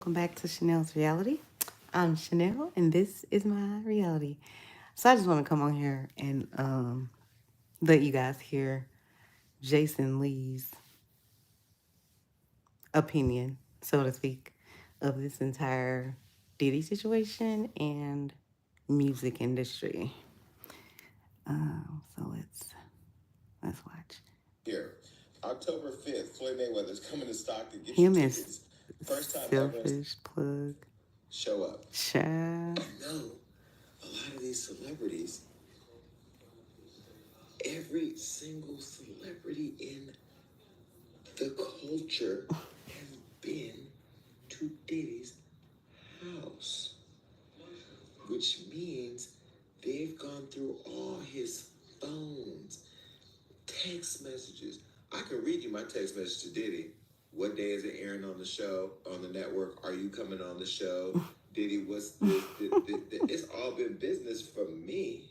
Welcome back to Chanel's Reality. I'm Chanel, and this is my reality. So I just want to come on here and let you guys hear Jason Lee's opinion, so to speak, of this entire Diddy situation and music industry. So let's watch. Here, October 5th, Floyd Mayweather's coming to Stockton. Get him your tickets. First time selfish plug. Show up. Child. No, a lot of these celebrities, every single celebrity in the culture has been to Diddy's house, which means they've gone through all his phones, text messages. I can read you my text message to Diddy. What day is it airing on the show, on the network? Are you coming on the show? Diddy, what's this? It's all been business for me.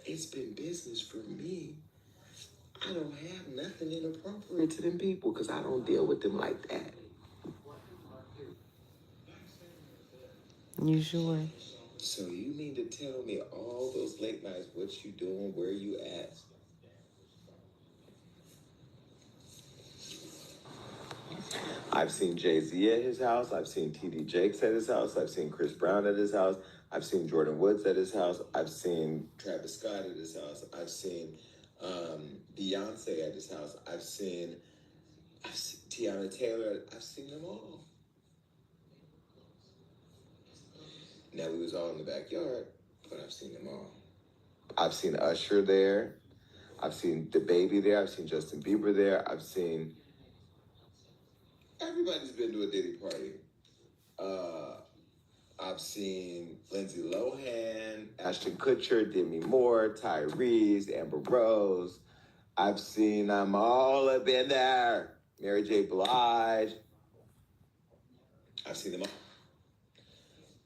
It's been business for me. I don't have nothing inappropriate to them people because I don't deal with them like that. You sure? So you mean to tell me all those late nights, what you doing, where you at? I've seen Jay-Z at his house. I've seen T.D. Jakes at his house. I've seen Chris Brown at his house. I've seen Jordan Woods at his house. I've seen Travis Scott at his house. I've seen Beyonce at his house. I've seen Tiana Taylor. I've seen them all. Now, we was all in the backyard, but I've seen them all. I've seen Usher there. I've seen DaBaby there. I've seen Justin Bieber there. I've seen... Everybody's been to a Diddy party. I've seen Lindsay Lohan, Ashton Kutcher, Demi Moore, Tyrese, Amber Rose. I've seen them all up in there. Mary J. Blige. I've seen them all.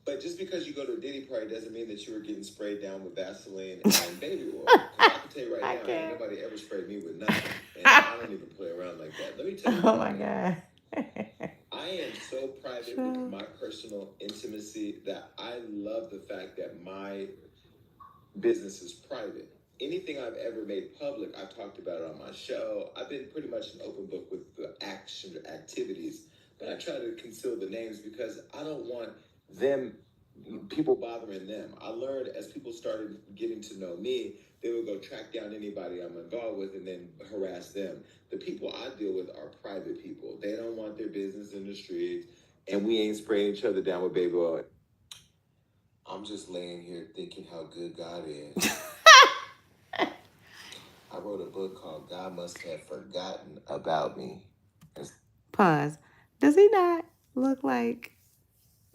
But just because you go to a Diddy party doesn't mean that you were getting sprayed down with Vaseline and baby oil. I can tell you right now, ain't nobody ever sprayed me with nothing. And I don't even play around like that. Let me tell you. Oh my God. I am so private with my personal intimacy that I love the fact that my business is private. Anything I've ever made public, I've talked about it on my show. I've been pretty much an open book with the activities, but I try to conceal the names because I don't want people bothering them. I learned as people started getting to know me, they would go track down anybody I'm involved with and then harass them. The people I deal with are private people. They don't want their business in the streets, and we ain't spraying each other down with baby oil. I'm just laying here thinking how good God is. I wrote a book called God Must Have Forgotten About Me. Pause. Does he not look like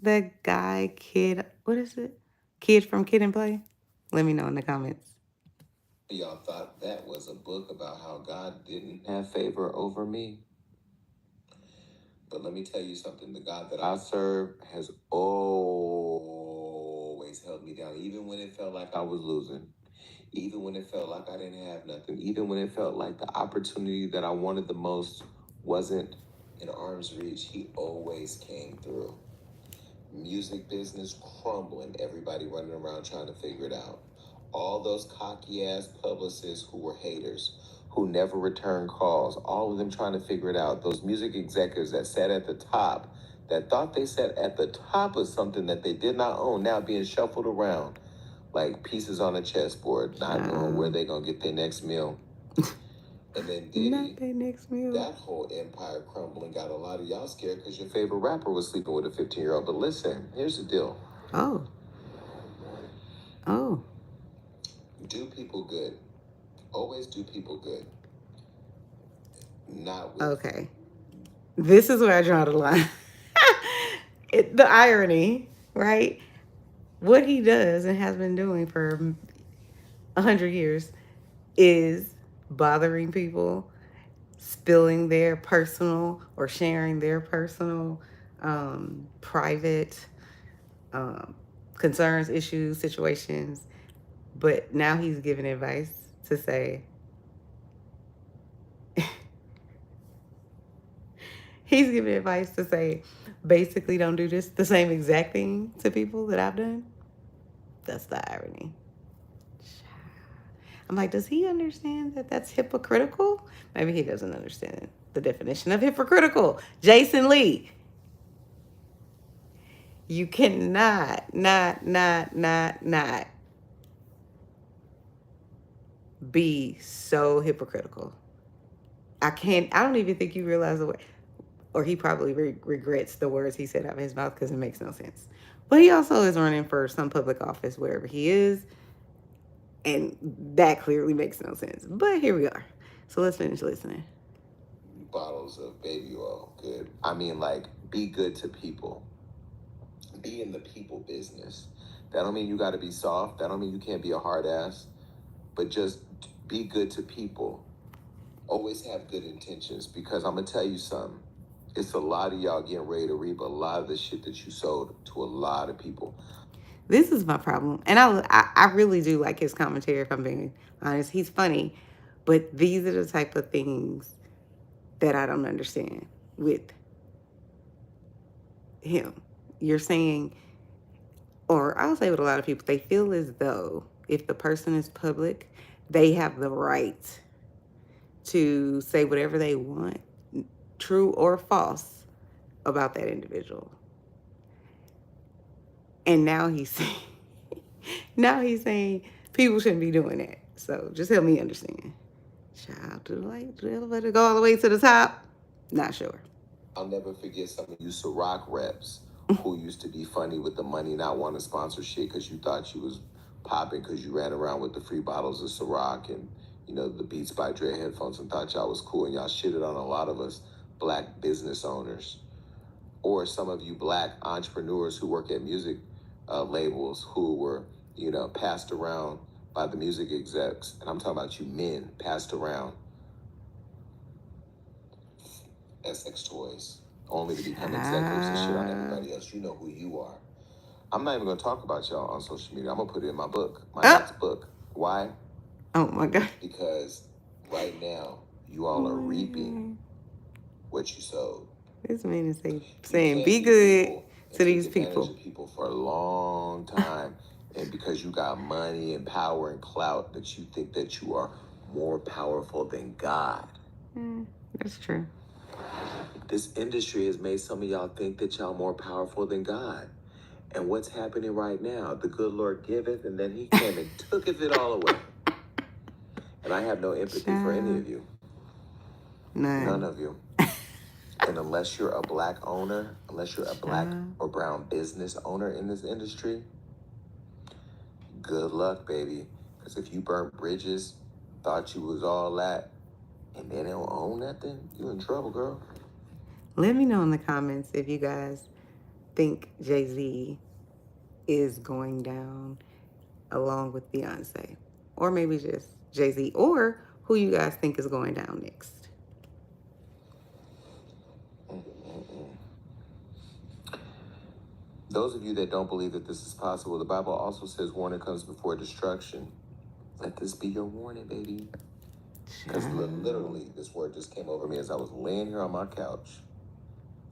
that guy, Kid? What is it? Kid from Kid and Play? Let me know in the comments. Y'all thought that was a book about how God didn't have favor over me. But let me tell you something. The God that I serve has always held me down, even when it felt like I was losing. Even when it felt like I didn't have nothing. Even when it felt like the opportunity that I wanted the most wasn't in arm's reach. He always came through. Music business crumbling, everybody running around trying to figure it out. All those cocky ass publicists who were haters, who never returned calls, all of them trying to figure it out. Those music executives that sat at the top, that thought they sat at the top of something that they did not own, now being shuffled around like pieces on a chessboard, not knowing where they're going to get their next meal. And then Diddy, not their next meal. That whole empire crumbling got a lot of y'all scared because your favorite rapper was sleeping with a 15-year-old. But listen, here's the deal. Oh. Do people good. Always do people good. Not with... Okay. This is where I draw the line. The irony, right? What he does and has been doing for 100 years is bothering people, spilling their personal or sharing their personal, private concerns, issues, situations. But now he's giving advice to say He's giving advice to say, basically, don't do this the same exact thing to people that I've done. That's the irony. I'm like, does he understand that that's hypocritical? Maybe he doesn't understand the definition of hypocritical. Jason Lee, you cannot, not be so hypocritical. I don't even think you realize the way, or he probably regrets the words he said out of his mouth because it makes no sense. But he also is running for some public office wherever he is, and that clearly makes no sense. But here we are. So let's finish listening. Bottles of baby oil, good. I mean, like, be good to people. Be in the people business. That don't mean you got to be soft. That don't mean you can't be a hard ass. But just be good to people. Always have good intentions, because I'm going to tell you something. It's a lot of y'all getting ready to reap a lot of the shit that you sold to a lot of people. This is my problem. And I really do like his commentary, if I'm being honest. He's funny. But these are the type of things that I don't understand with him. You're saying, or I'll say with a lot of people, they feel as though if the person is public, they have the right to say whatever they want, true or false, about that individual. And now he's saying people shouldn't be doing that. So just help me understand. Child, do the elevator go all the way to the top? Not sure. I'll never forget some of you Ciroc reps who used to be funny with the money, not want to sponsor shit because you thought you was popping because you ran around with the free bottles of Ciroc and, you know, the Beats by Dre headphones and thought y'all was cool, and y'all shitted on a lot of us black business owners. Or some of you black entrepreneurs who work at music labels who were, you know, passed around by the music execs. And I'm talking about you men passed around as sex toys, only to become executives and shit on everybody else. You know who you are. I'm not even going to talk about y'all on social media. I'm going to put it in my book, my next book. Why? Oh, my God. Because right now, you all are reaping what you sowed. This man is saying be good to these people. People for a long time. And because you got money and power and clout, that you think that you are more powerful than God. That's true. This industry has made some of y'all think that y'all more powerful than God. And what's happening right now? The good Lord giveth, and then he came and tooketh it all away. And I have no empathy for any of you. None of you. And unless you're a black owner, unless you're a black or brown business owner in this industry, good luck, baby. Because if you burnt bridges, thought you was all that, and they don't own nothing, you in trouble, girl. Let me know in the comments if you guys think Jay-Z is going down along with Beyonce. Or maybe just Jay-Z. Or who you guys think is going down next. Those of you that don't believe that this is possible, the Bible also says warning comes before destruction. Let this be your warning, baby. Because literally, this word just came over me as I was laying here on my couch,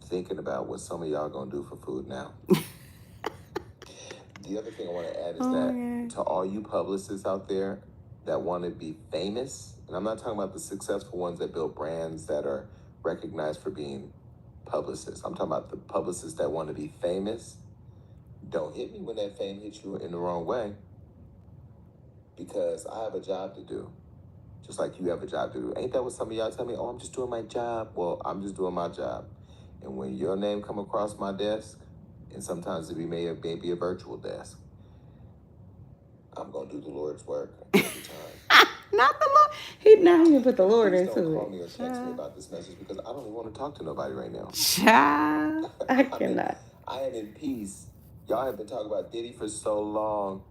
thinking about what some of y'all gonna do for food now. The other thing I want to add is that to all you publicists out there that want to be famous, and I'm not talking about the successful ones that build brands that are recognized for being publicists. I'm talking about the publicists that want to be famous. Don't hit me when that fame hits you in the wrong way, because I have a job to do, just like you have a job to do. Ain't that what some of y'all tell me? Oh, I'm just doing my job. Well, I'm just doing my job. And when your name come across my desk, and sometimes it may be a virtual desk, I'm going to do the Lord's work every time. Not the Lord. He even put the Lord Please into it. Don't call me or text me about this message, because I don't even want to talk to nobody right now. Child, I cannot. I am in peace. Y'all have been talking about Diddy for so long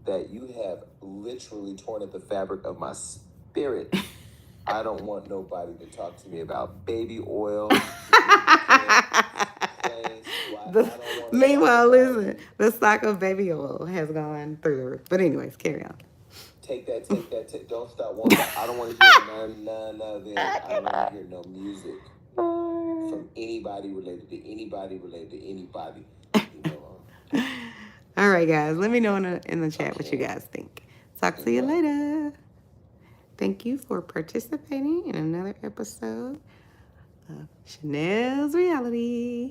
that you have literally torn at the fabric of my spirit. I don't want nobody to talk to me about baby oil. Meanwhile, listen, the stock of baby oil has gone through the roof. But anyways, carry on. Take that. Don't stop. I don't want to hear none of it. I don't want to hear no music. From anybody related to anybody related to anybody. You know. All right, guys. Let me know in the chat what you guys think. Talk to you later. Thank you for participating in another episode of Chanel's Reality.